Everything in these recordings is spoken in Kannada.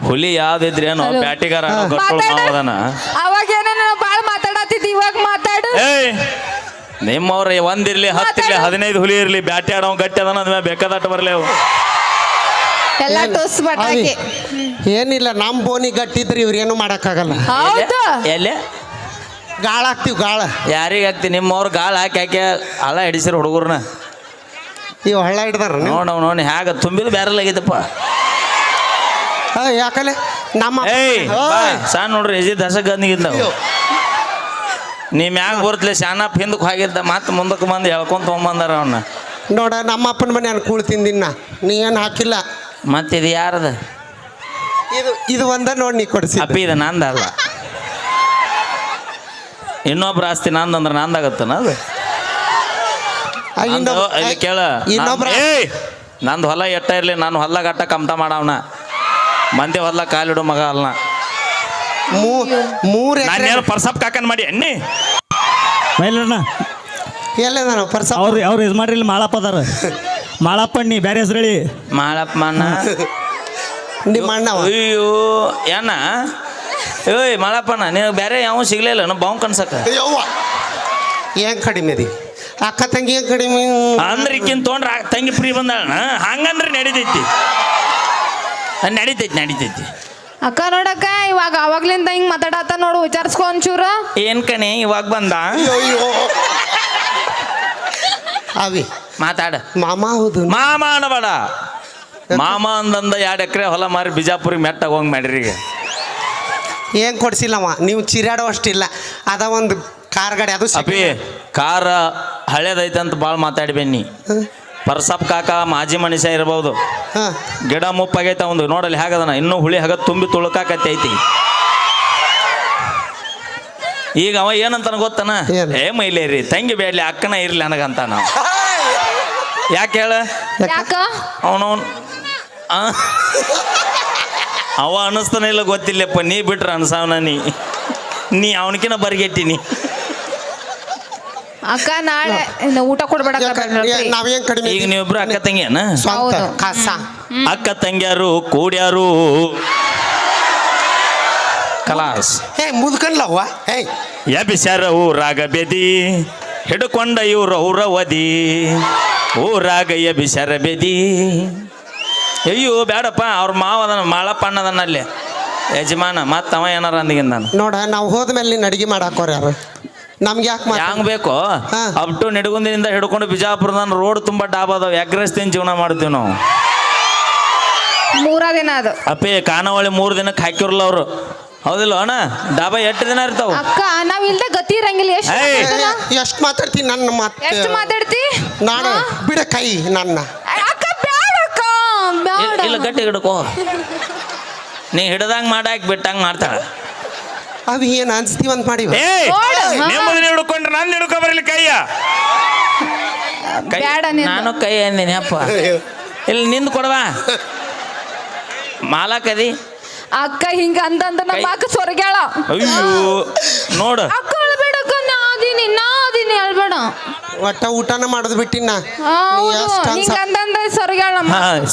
ಹುಲಿ ಯಾವ್ದಿದ್ರೇನು ಬ್ಯಾಟಿಗಾರ ಅವಾಗ ಏನೇನೋ ಬಾಳ ಮಾತಾಡತ್ತಿದ್ದಿ, ಇವಾಗ ಮಾತಾಡು. ಏಯ್ ನಿಮ್ಮವ್ರ ಒಂದಿರ್ಲಿ 10 ಇರ್ಲಿ 15 ಹುಲಿ ಇರ್ಲಿ ಬ್ಯಾಟಿ ಆಡೋ ಗಟ್ಟಿ ಅದನ್ನ ಅದ್ಮೇಲೆ ಬೇಕಾದಟ್ಟು ಬರ್ಲಿ ಅವು ಎಲ್ಲ ಟೋಸ್ ಬಟಾಕಿ. ಏನಿಲ್ಲ ನಮ್ಮ ಬೋನಿ ಗಟ್ಟಿದ್ರಿ ಇವ್ರೇನು ಮಾಡಕ್ಕಾಗಲ್ಲ. ಹೌದು. ಎಲ್ಲಿ ಗಾಳ ಹಾಕ್ತಿವಿ ಗಾಳ. ಯಾರಿಗೆ ಹಾಕ್ತಿ ನಿಮ್ಮವ್ರು ಗಾಳ ಹಾಕಿ ಹಾಕಿ ಹಳ್ಳ ಹಿಡಿಸಿರ ಹುಡುಗರ್ನ ಇವ್ ಹಳ್ಳ ಹಿಡ್ದಾರ ನೋಡಿ ಹ್ಯಾಗ ತುಂಬಿದ್ ಬ್ಯಾರಲ್ ಆಗೈತಪ್ಪ. ಯಾಕಲೆ ನಮ್ಮ ಏಯ್ ಸಣ್ಣ ನೋಡ್ರಿ ಎಜಿ ದಸಗಂದಿಗಿಂದ ನೀ ಮ್ಯಾಗ ಬರ್ತಲೆ ಶಾನಪ್ ಹಿಂದಕ್ಕೆ ಹೋಗಿದ್ದ ಮತ್ತೆ ಮುಂದಕ್ಕೆ ಬಂದು ಹೇಳ್ಕೊಂತ ತೊಗೊಂಬಂದಾರ ಅವನ್ನ. ನೋಡ ನಮ್ಮ ಅಪ್ಪನ ಮನೆ ಅನ್ಕೂಳ ತಿಂದಿನ ನೀ ಏನು ಹಾಕಿಲ್ಲ. ಮತ್ತೆ ಇದು ಯಾರದ? ಇದು ಒಂದ ನೋಡಿ ನೀ ಕೊಡಿಸಿ. ಅಪ್ಪಿ ಇದು ನಂದಲ್ಲ, ಇನ್ನೊಬ್ರ ಆಸ್ತಿ ನಂದಂದ್ರೆ ನಂದಾಗತ್ತನ ಅದು. ಇಲ್ಲಿ ಕೇಳ, ನಂದು ಹೊಲ ಎಟ್ಟ ಇರ್ಲಿ ನಾನು ಹೊಲ ಗಟ್ಟ ಕಮ್ತ ಮಾಡವನ ಮಂದಿ ಹೊಲ ಕಾಲಿಡು ಮಗ ಅಲ್ಲ. ನಾನೇನು ಪರ್ಸಪ್ ಕಾಕನ್ ಮಾಡಿ ಅನ್ನಿ ಮೈಲಣ್ಣ ಎಲ್ಲ ಪರ್ಸಪ್ ಅವ್ರು ಇದು ಮಾಡ್ರಿ. ಇಲ್ಲಿ ಮಾಳಪ್ಪ ಅದಾರ, ಮಾಳಪ್ಪ ನೀ ಬೇರೆ ಹೆಸರು ಹೇಳಿ. ಮಾಳಪ್ಪ ಅಣ್ಣ ನಿಮ್ಮ ಅಣ್ಣ. ಅಯ್ಯೋ ಏನ ಏಯ್ ಮಾಳಪ್ಪಣ್ಣ ನಿನಗೆ ಬೇರೆ ಯಾವ ಸಿಗ್ಲಿಲ್ಲ ನಾವು ಬಾವು ಕನ್ಸಕ ಏನ್ ಕಡಿಮೆ ಅದಿ ಅಕ್ಕ ತಂಗಿ ಏನ್ ಕಡಿಮೆ ಅಂದ್ರೆ ಈಕಿನ್ ತೊಗೊಂಡ್ರ ತಂಗಿ ಫ್ರೀ ಬಂದಾಳ ಹಂಗಂದ್ರೆ ನಡೀತೈತಿ ನಡೀತೈತಿ. ಅಕ್ಕ ನೋಡಕ್ಕ ಇವಾಗ ಅವಾಗ್ಲಿಂದ ಹಿಂಗ್ ಮಾತಾಡತ್ತ ನೋಡು, ವಿಚಾರಿಸ್ಕೊ ಒಂಚೂರು. ಏನ್ ಕಣೆ ಇವಾಗ ಬಂದ ಅವಿ ಮಾತಾಡ. ಮಾಮ ಹೌದು. ಮಾಮ ಅನ್ನಬೇಡ, ಮಾಮ ಅಂದಂದ 2 ಎಕರೆ ಹೊಲ ಮಾರಿ ಬಿಜಾಪುರಿಗೆ ಮೆಟ್ಟಾಗ ಹೋಗಿ ಮಾಡ್ರಿ. ಈಗ ಏನ್ ಕೊಡ್ಸಿಲ್ಲವ ನೀವು ಚಿರಾಡೋ ಅಷ್ಟಿಲ್ಲ. ಅದ ಒಂದು ಕಾರ್ ಗಾಡಿ ಅದು ಅಪ್ಪಿ ಕಾರ ಹಳೇದೈತೆ ಅಂತ ಭಾಳ ಮಾತಾಡಿ ಬನ್ನಿ. ಪರ್ಸಪ್ ಕಾಕ ಮಾಜಿ ಮನುಷ್ಯ ಇರ್ಬೋದು, ಗಿಡ ಮುಪ್ಪಾಗೈತ ಒಂದು ನೋಡಲ್ಲಿ ಹಾಗದನ ಇನ್ನೂ ಹುಳಿ ಹಾಗ ತುಂಬಿ ತುಳುಕಾಕತ್ತೈತಿ. ಈಗ ಅವ ಏನಂತಾನ ಗೊತ್ತನ, ಏ ಮೈಲೇರಿ ತಂಗಿ ಬೇಡ್ಲಿ ಅಕ್ಕನ ಇರ್ಲಿ ನನಗಂತ ನಾವು. ಯಾಕೆ ಹೇಳ ಅವನವನ್ ಅವ ಅನ್ನಿಸ್ತಾನೆ ಇಲ್ಲ ಗೊತ್ತಿಲ್ಲಪ್ಪ, ನೀ ಬಿಟ್ರ ಅನ್ಸಾವನ ನೀ ಅವನಕಿನ ಬರ್ಗೆಟ್ಟಿನಿ. ಅಕ್ಕ ನಾಳೆ ಊಟ ಕೊಡ್ಬೇಡ. ನಾವೇನ್ ಕಡಿಮೆ. ಈಗ ನೀವಿಬ್ರು ಅಕ್ಕ ತಂಗಿಯನ? ಅಕ್ಕ ತಂಗಿಯಾರು ಕೂಡ್ಯಾರು ಕಲಾಸ್ ಮುದ್ಕನ್ಲವ್ವ. ಎಬಿಸ್ಯಾರ ಊರಾಗ ಬೆದಿ ಹಿಡ್ಕೊಂಡ ಇವ್ರು ಔರವದಿ ಊರಾಗ ಎಬಿಸ್ಯಾರ ಬೆದಿ. ಅಯ್ಯೋ ಬೇಡಪ್ಪ ಅವ್ರ ಮಾವದನ ಮಾಳಪ್ಪ ಅಣ್ಣದನ್ನ ಅಲ್ಲಿ ಯಜಮಾನ ಮತ್ತ ಅವ ಏನಾರ ಅಂದಿಗಿಂದ ನಾನು ನೋಡ ನಾವು ಹೋದ್ಮೇಲೆ ನೀನು ಅಡಿಗೆ ಮಾಡಾಕೋರು ಯಾರು ನಮ್ಗೆ ಯಾಕೆ ಹ್ಯಾಂಗ ಬೇಕೋ ಅಪ್ ಟು ನಿಡಗುಂದಿನಿಂದ ಹಿಡ್ಕೊಂಡು ಬಿಜಾಪುರದ ರೋಡ್ ತುಂಬಾ ಡಾಬ್ ಅದಾವ. ಎಗ್ರೆಸ್ತೀನಿ ಜೀವನ ಮಾಡ್ತೀವಿ ನಾವು. 3 ದಿನ ಅದು ಅಪ್ಪಿ ಖಾನಾವಳಿ 3 ದಿನಕ್ಕೆ ಹಾಕಿರಲ್ಲ ಅವರು, ಹೌದಿಲ್ಲ ಅಣ್ಣ? ಡಾಬಾ 8 ದಿನ ಇರ್ತಾವ. ಅಕ್ಕ ನಾವ್ ಇಲ್ದ ಗತಿ ಇರಂಗಿಲ್ಲ. ಎಷ್ಟು ಮಾತಾಡ್ತೀನಿ ನನ್ನ ಮಾತು. ಎಷ್ಟು ಮಾತಾಡ್ತಿ ನಾನು ಬಿಡ ಕೈ ನನ್ನ. ಅಕ್ಕ ಬ್ಯಾಡ ಅಕ್ಕ ಬ್ಯಾಡ. ಇಲ್ಲ ಗಟ್ಟಿ ಹಿಡ್ಕೋ, ನೀ ಹಿಡ್ದಂಗ್ ಮಾಡಾಕ್ ಬಿಟ್ಟಂಗ್ ಮಾಡ್ತಾಳ. ಅವಿ ಏನ್ ಅನ್ಸ್ತೀವಂತ ಮಾಡಿ ನೆಮ್ಮದಿನ ಹಿಡ್ಕೊಂಡ್ರೆ ನಾನು ಹಿಡ್ಕೊ ಬರಲಿ ಕೈಯ. ನಾನು ಕೈ ಅಂದಿನಿ ಅಪ್ಪ. ಇಲ್ಲಿ ನಿಂದು ಕೊಡವಾ ಮಾಲಾಕದಿ. ಅಕ್ಕ ಹಿಂಗ ಅಂದಂದ ನಮ್ಮ ಅಕ್ಕ ಸ್ವರ್ಗ್ಯಾಳ. ಅಯ್ಯೋ ನೋಡ ಅಕ್ಕ ಅಳ್ಬೇಡಕ್ಕ, ನಾದಿನಿ ಅಳ್ಬೇಡ. ಒಟ್ಟ ಊಟನ ಮಾಡೋದು ಬಿಟ್ಟಿನ ಸ್ವರ್ಗ್ಯಾಳ.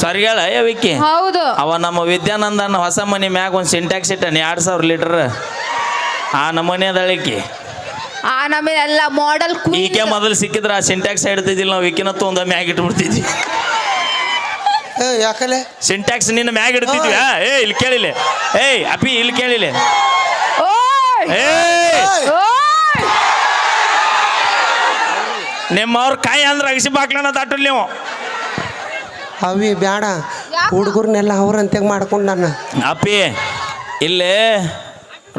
ಸ್ವರ್ಗ್ಯಾಳ ವಿಕ್ಕಿ. ಹೌದು. ಅವ ನಮ್ಮ ವಿದ್ಯಾನಂದನ ಹೊಸ ಮನೆ ಮ್ಯಾಗ ಒಂದು ಸಿಂಟ್ಯಾಕ್ಸ್ ಇಟ್ಟಾನೆ 2000 ಲೀಟರ್. ಆ ನಮೂನೆ ಅದಳಿಕೆ ಆ ನಮಗೆ ಎಲ್ಲ ಮಾಡೆಲ್. ಈಕೆ ಮೊದಲು ಸಿಕ್ಕಿದ್ರೆ ಆ ಸಿಂಟ್ಯಾಕ್ಸ್ ಇಡ್ತಿದ್ದಿಲ್ಲ ನಾವು, ವಿಕಿನತ್ತು ಒಂದು ಮ್ಯಾಗ ಇಟ್ಬಿಡ್ತಿದ್ವಿ. ಯಾಕಲೆ ಸಿಂಟ್ಯಾಕ್ಸ್ ನಿನ್ನ ಮ್ಯಾಗ ಇಡ್ತಿದ್ವಿ. ಇಲ್ಲಿ ಕೇಳಿಲ್ಲ, ಅಪ್ಪಿ ಇಲ್ಲಿ ಕೇಳಿಲ್ಲ. ನಿಮ್ಮವ್ರ ಕಾಯಿ ಅಂದ್ರೆ ಅಗಸಿ ಬಾಕ್ಲನ ದಾಟಲ್ ನೀವು. ಅವಿ ಬ್ಯಾಡ, ಹುಡುಗರ್ನೆಲ್ಲ ಅವ್ರಂತೆ ಮಾಡ್ಕೊಂಡು ನನ್ನ. ಅಪ್ಪಿ ಇಲ್ಲೇ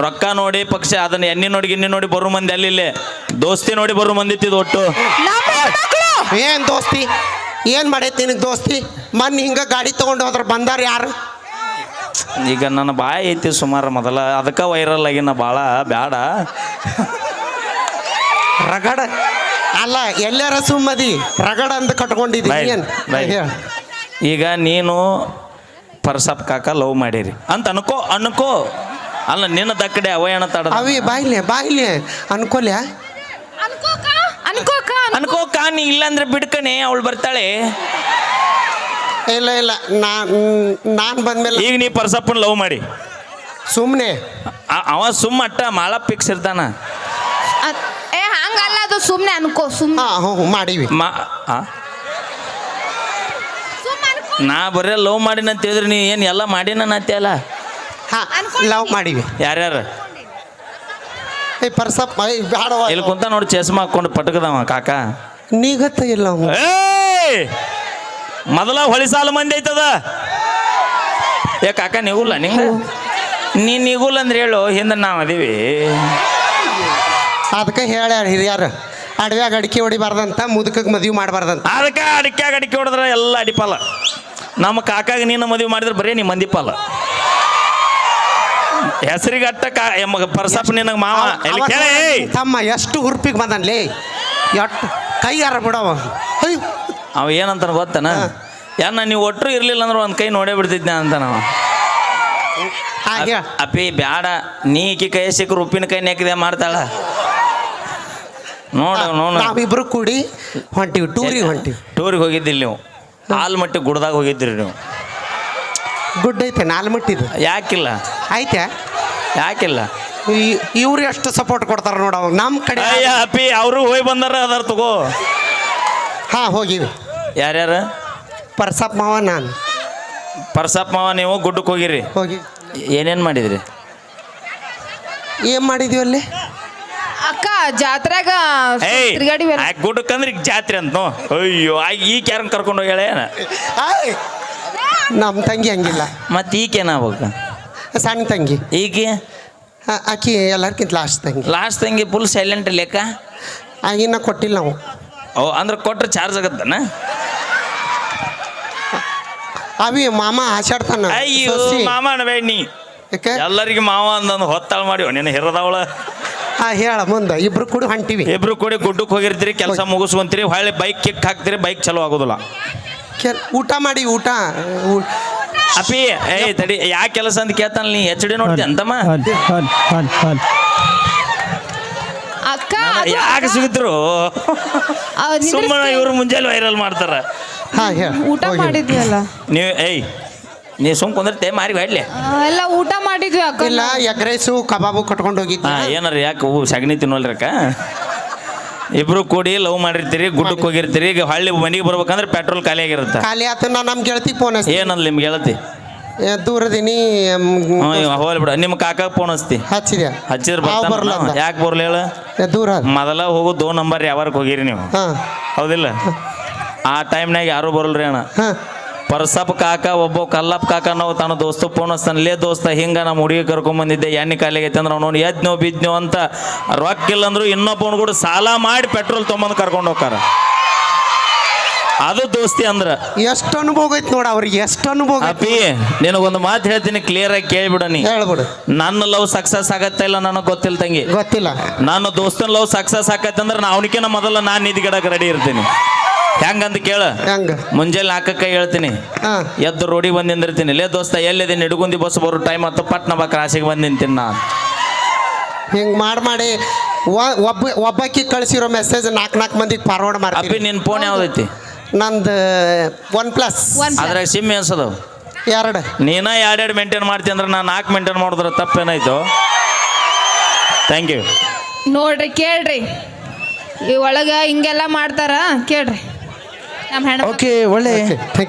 ರೊಕ್ಕ ನೋಡಿ ಪಕ್ಷ ಅದನ್ನ ಎಣ್ಣೆ ನೋಡಿ ಗಿಣ್ಣಿ ನೋಡಿ ಬರೋ ಮಂದಿ ಅಲ್ಲಿ ದೋಸ್ತಿ ನೋಡಿ ಬರೋ ಮಂದಿ ಇತ್ತಿದ್ ಒಟ್ಟು. ಏನ್ ದೋಸ್ತಿ ಏನ್ ಮಾಡೈತಿ ನಿನಗೆ ದೋಸ್ತಿ? ಮೊನ್ನೆ ಹಿಂಗ ಗಾಡಿ ತಗೊಂಡು ಹೋದ್ರ ಬಂದಾರ ಯಾರು? ಈಗ ನನ್ನ ಬಾಯಿ ಐತಿ ಸುಮಾರು ಮೊದಲ, ಅದಕ್ಕೆ ವೈರಲ್ ಆಗಿನ ಭಾಳ ಬ್ಯಾಡ. ರಗಡ ಅಲ್ಲ ಎಲ್ಲಾರ ಸುಮ್ಮದಿ ರಗಡ ಅಂತ ಕಟ್ಕೊಂಡಿದ್ದೀನಿ. ಈಗ ನೀನು ಪರ್ಸಪ್ ಕಾಕ ಲವ್ ಮಾಡಿರಿ ಅಂತ ಅನ್ಕೋ ಅಲ್ಲ, ನಿನ್ನ ದಕ್ಕಡೆ ಅವಯಣ ತಡ ಅವಿ ಬಾಯ್ಲೆ ಅನ್ಕೋಲ್ಯಾ ಅನ್ಕೋಕ ನೀ ಇಲ್ಲಾಂದ್ರೆ ಬಿಡ್ಕಣೆ ಅವಳು ಬರ್ತಾಳೆ. ಇಲ್ಲ ಇಲ್ಲ ನಾನು ಬಂದ್ಮೇಲೆ ಈಗ ನೀ ಪರ್ಸಪ್ಪನ ಲವ್ ಮಾಡಿ ಸುಮ್ಮನೆ ಅವ ಸುಮ್ಮ ಅಟ್ಟ ಮಾಳ ಫಿಕ್ಸ್ ಇರ್ತಾನ. ಏ ಹಂಗಲ್ಲ, ಅದು ಸುಮ್ನೆ ಅನ್ಕೋ, ಸುಮ್ನೆ ಹಾಂ ಹ್ಞೂ ಮಾಡೀವಿ. ನಾ ಬರೇ ಲವ್ ಮಾಡಿನ ಅಂತ ಹೇಳಿದ್ರಿ ನೀ ಏನು ಎಲ್ಲ ಮಾಡಿನ ಅಲ್ಲ. ಹಾಂ ಲವ್ ಮಾಡೀವಿ. ಯಾರ್ಯಾರು ಏ ಪರ್ಸಪ್ಪ ಬೇಡ ಇಲ್ಲಿ ಕುಂತ ನೋಡಿ ಚಸ್ಮಾ ಹಾಕೊಂಡು ಪಟಕದವ ಕಾಕ. ನೀಗತ್ತ ಇಲ್ಲ ಅವ. ಮೊದಲ ಹೊಳಿ ಸಾಲ ಮಂದಿ ಐತದ. ಏ ಕಾಕ ನಿಗುಲ್ಲ ನಿಂಗ ನೀ ನಿಗುಲ್ಲ ಅಂದ್ರೆ ಹೇಳು, ಹಿಂದೆ ನಾವು ಅದೀವಿ. ಅದಕ್ಕೆ ಹೇಳ್ಯಾರ ಹಿರಿಯರು, ಅಡವ್ಯಾಗ ಅಡಿಕೆ ಹೊಡಿಬಾರ್ದಂತ, ಮುದುಕಕ್ಕೆ ಮದುವೆ ಮಾಡಬಾರ್ದಂತ. ಅದಕ್ಕೆ ಅಡಿಕೆ ಹೊಡೆದ್ರೆ ಎಲ್ಲ ಅಡಿಪಾಲ. ನಮ್ಮ ಕಾಕಾಗ ನೀನು ಮದುವೆ ಮಾಡಿದ್ರೆ ಬರೀ ನೀ ಮಂದಿಪಾಲ. ಹೆಸರಿಗೆ ಅಟ್ಟ ಪರ್ಸಪ್ಪ ನಿನಗೆ ಮಾವ ಇಲ್ಲಿ ಕೇಳಿ. ತಮ್ಮ ಎಷ್ಟು ಹುರ್ಪಿಗೆ ಬಂದನ್ಲೇ, ಎಷ್ಟು ಕೈ ಯಾರ ಬಿಡವ. ಅಯ್ಯೋ ಅವ ಏನಂತಾನ ಗೊತ್ತನ, ಯಾನ ನೀವು ಒಟ್ಟರು ಇರ್ಲಿಲ್ಲ ಅಂದ್ರೆ ಒಂದು ಕೈ ನೋಡೇ ಬಿಡ್ತಿದ್ನ ಅಂತ ನಾವು. ಹಾಗೆ ಅಪ್ಪಿ ಬ್ಯಾಡ, ನೀ ಈಕಿ ಕೈ ಸಿಕ್ಕರು ಉಪ್ಪಿನ ಕೈ ನೆಕ್ಕಿದೆ ಮಾಡ್ತಾಳ ನೋಡು. ನಾವಿಬ್ರು ಕೂಡಿ ಹೊಂಟಿವಿ, ಟೂರಿಗೆ ಹೋಗಿದ್ದಿಲ್ಲ ನೀವು, ಆಲ್ಮಟ್ಟಿ ಗುಡ್ದಾಗ ಹೋಗಿದ್ದಿರಿ ನೀವು. ಗುಡ್ ಐತೆ ನಾಲ್ಮಟ್ಟಿದು. ಯಾಕಿಲ್ಲ ಐತೆ ಯಾಕಿಲ್ಲ? ಇವ್ರು ಎಷ್ಟು ಸಪೋರ್ಟ್ ಕೊಡ್ತಾರ ನೋಡ ನಮ್ಮ ಕಡೆ. ಅಯ್ಯ ಅಪ್ಪಿ ಅವರು ಹೋಗಿ ಬಂದಾರ ಅದಾರ ತಗೋ. ಹಾಂ ಹೋಗಿವಿ. ಯಾರ್ಯಾರು? ಪರ್ಸಪ್ಪ ಮಾವ, ನಾನು. ಪರ್ಸಪ್ಪ ಮಾವ ನೀವು ಗುಡ್ಡಕ್ಕೆ ಹೋಗಿರಿ. ಹೋಗಿ ಏನೇನು ಮಾಡಿದ್ರಿ? ಏನು ಮಾಡಿದ್ವಿ ಅಲ್ಲಿ? ಅಕ್ಕ ಜಾತ್ರೆಗ ಏಯ್ ತಿರ್ಗಾಡಿ ಗುಡ್ಡಕ್ಕಂದ್ರೆ ಈಗ ಜಾತ್ರೆ ಅಂತ. ಅಯ್ಯೋ ಈಗ ಯಾರನ್ನ ಕರ್ಕೊಂಡು ಹೋಗ್ಯಾಳ ಏನ? ನಮ್ಮ ತಂಗಿ ಹಂಗಿಲ್ಲ. ಮತ್ತೆ ಈಗೇನಾಗ್ಬೇಕು? ಸಣ್ಣ ತಂಗಿ. ಈಗ ಆಕಿ ಎಲ್ಲರ್ಕಿಂತ ಲಾಸ್ಟ್ ತಂಗಿ ಫುಲ್ ಸೈಲೆಂಟ್ ಲೆಕ್ಕ. ಆಗಿನ ಕೊಟ್ಟಿಲ್ಲ ನಾವು. ಓ ಅಂದ್ರೆ ಕೊಟ್ರೆ ಚಾರ್ಜ್ ಆಗತ್ತನ? ಅವಿ ಮಾಮ ಆಚಾಡ್ತಾನ. ಅಯ್ಯೋ ಮಾಮ ಅನ್ಬೇಡ ನೀ. ಎಲ್ಲರಿಗೆ ಮಾವ ಅಂದಂದು ಹೊತ್ತಾಳ ಮಾಡಿ ನಿನ್ನ ಹಿರದವಳ. ಹೇಳ ಮುಂದೆ ಇಬ್ರು ಕೂಡ ಹೊಂಟಿವಿ. ಇಬ್ರು ಕೂಡ ಗುಡ್ಡಕ್ಕೆ ಹೋಗಿರ್ತೀರಿ, ಕೆಲಸ ಮುಗಿಸ್ಕೊಂತೀರಿ, ಹೊಳ್ಳಿ ಬೈಕ್ ಕಿಕ್ ಹಾಕ್ತೀರಿ, ಬೈಕ್ ಚಲೋ ಆಗೋದಿಲ್ಲ. ಊಟ ಮಾಡಿ ಅಪ್ಪಿ ಏಯ್ ತಡಿ, ಯಾ ಕೆಲಸ ಅಂತ ಕೇಳ್ತಾನ ನೀ HD ನೋಡ್ತಿ ಅಂತಮ್ಮ. ಅಕ್ಕ ಯಾಕೆ ಸಿಗುತ್ತರು ಸುಮ್ಮನೆ ಇವ್ರು ಮುಂಜಾನೆ ವೈರಲ್ ಮಾಡ್ತಾರ. ಊಟ ಮಾಡಿದ್ವಿ ಅಲ್ಲ ನೀ ಸುಮ್ ಕುಂದಿರ್ತೆ ಮಾರಿ ಹೊಡ್ಲಿ. ಎಲ್ಲ ಊಟ ಮಾಡಿದ್ವಿ ಅಕ್ಕ. ಇಲ್ಲ ಎಗ್ ರೈಸು ಕಬಾಬು ಕಟ್ಕೊಂಡು ಹೋಗಿದ್ವಿ. ಏನಾರ ಯಾಕೆ ಸಗಣಿ ತಿನ್ನೋಲ್ರಕ್ಕ? ಇಬ್ರು ಕೂಡಿ ಲವ್ ಮಾಡಿರ್ತೀರಿ, ಗುಡ್ಡಕ್ಕೆ ಹೋಗಿರ್ತೀರಿ, ಈಗ ಹಳ್ಳಿ ಮನೆಗೆ ಬರ್ಬೇಕಂದ್ರೆ ಪೆಟ್ರೋಲ್ ಖಾಲಿ ಆಗಿರುತ್ತೆ. ಖಾಲಿ ಆತ ನಮ್ ಗೆಳತಿ ಫೋನ್ ಹಚ್ತಿ. ಏನಲ್ಲ ನಿಮ್ಗೆ ಗೆಳತಿ? ದೂರದಿನಿ ಹೋಗ್ಲಿ ಬಿಡ. ನಿಮ್ಮ ಕಾಕಾಗ ಫೋನ್ ಹಚ್ಚಿದ್ರೆ ಬರ್ತಾನ. ಯಾಕೆ ಬರ್ಲಿ ಹೇಳ? ದೂರ ಮೊದಲ ಹೋಗು 2 ನಂಬರ್ ಯಾವಾರಕ್ಕೆ ಹೋಗಿರಿ ನೀವು, ಹೌದಿಲ್ಲ? ಆ ಟೈಮ್ನಾಗ ಯಾರು ಬರಲ್ರಿ ಅಣ್ಣ. ಪರ್ಸಪ್ಪ ಕಾಕ ಒಬ್ಬ ಕಲ್ಲಪ್ಪ ಕಾಕ ನಾವು ತನ್ನ ದೋಸ್ತ ಫೋನ್ ಹಚ್ತಾನೆ, ಲೇ ದೋಸ್ತ ಹಿಂಗ ನಮ್ಮ ಹುಡುಗಿ ಕರ್ಕೊಂಬಂದಿದ್ದೆ, ಎಣ್ಣೆ ಖಾಲಿಗೈತೆ ಅಂದ್ರೆ ಅವ್ನು ಎದ್ನೋ ಬಿದ್ನೋ ಅಂತ ರೊಕ್ಕ ಇಲ್ಲ ಅಂದ್ರು ಇನ್ನೊಬ್ಬನ ಕೂಡ ಸಾಲ ಮಾಡಿ ಪೆಟ್ರೋಲ್ ತೊಗೊಂಬಂದು ಕರ್ಕೊಂಡು ಹೋಗ್ತಾರ. ಅದು ದೋಸ್ತಿ ಅಂದ್ರ ಎಷ್ಟು ಅನುಭವ ಐತಿ ನೋಡ ಅವ್ರಿಗೆ, ಎಷ್ಟು ಅನುಭವ. ಅಪ್ಪಿ ನಿನಗೊಂದು ಮಾತು ಹೇಳ್ತೀನಿ, ಕ್ಲಿಯರ್ ಆಗಿ ಕೇಳ್ಬಿಡ ನೀ. ಹೇಳ್ಬಿಡು. ನನ್ನ ಲವ್ ಸಕ್ಸಸ್ ಆಗತ್ತ ಇಲ್ಲ ನನಗೆ ಗೊತ್ತಿಲ್ಲ ತಂಗಿ. ಗೊತ್ತಿಲ್ಲ. ನನ್ನ ದೋಸ್ತನ ಲವ್ ಸಕ್ಸಸ್ ಆಗತ್ತಂದ್ರೆ ಅವನಿಕಿನ ಮೊದಲ ನಾನು ನಿಧಿಗಿಡಕ್ಕೆ ರೆಡಿ ಇರ್ತೀನಿ. ಹೆಂಗಂತ ಕೇಳ? ಮುಂಜಾನೆ 4ಕ್ಕೆ ಹೇಳ್ತೀನಿ, ಎದ್ದು ರೋಡಿ ಬಂದು ನಿಂದಿರ್ತೀನಿ. ಲೇ ದೋಸ್ತ ಎಲ್ಲಿದ್ದೀನಿ? ನಿಡಗುಂದಿ ಬಸ್ ಬರೋ ಟೈಮ್ ಆಯ್ತು, ಪಟ್ನ ಬಾ ಕ್ರಾಸಿಗೆ ಬಂದು ನಿಂತೀನಿ ನಾನು. ಹಿಂಗೆ ಮಾಡಿ ಒಬ್ಬಾಕಿ ಕಳಿಸಿರೋ ಮೆಸೇಜ್ 4 ಮಂದಿಗೆ ಫಾರ್ವರ್ಡ್ ಮಾಡ್ತೀನಿ. ಅಪ್ಪಿ ನಿನ್ನ ಫೋನ್ ಯಾವ್ದೈತಿ? ನಂದು OnePlus. ಅದ್ರಾಗ ಸಿಮ್ ಎನ್ಸದವು? 2. ನೀನ 2 ಮೇಂಟೈನ್ ಮಾಡ್ತೀನಿ ಅಂದ್ರೆ ನಾನು 4 ಮೇಂಟೈನ್ ಮಾಡಿದ್ರೆ ತಪ್ಪೇನಾಯ್ತು? Thank you. ನೋಡ್ರಿ ಕೇಳ್ರಿ, ಈ ಒಳಗೆ ಹಿಂಗೆಲ್ಲ ಮಾಡ್ತಾರ ಕೇಳ್ರಿ ನಮ್ಮ ಹೆಣ್ಣ. ಓಕೆ ಒಳ್ಳೆ ಥ್ಯಾಂಕ್ ಯು.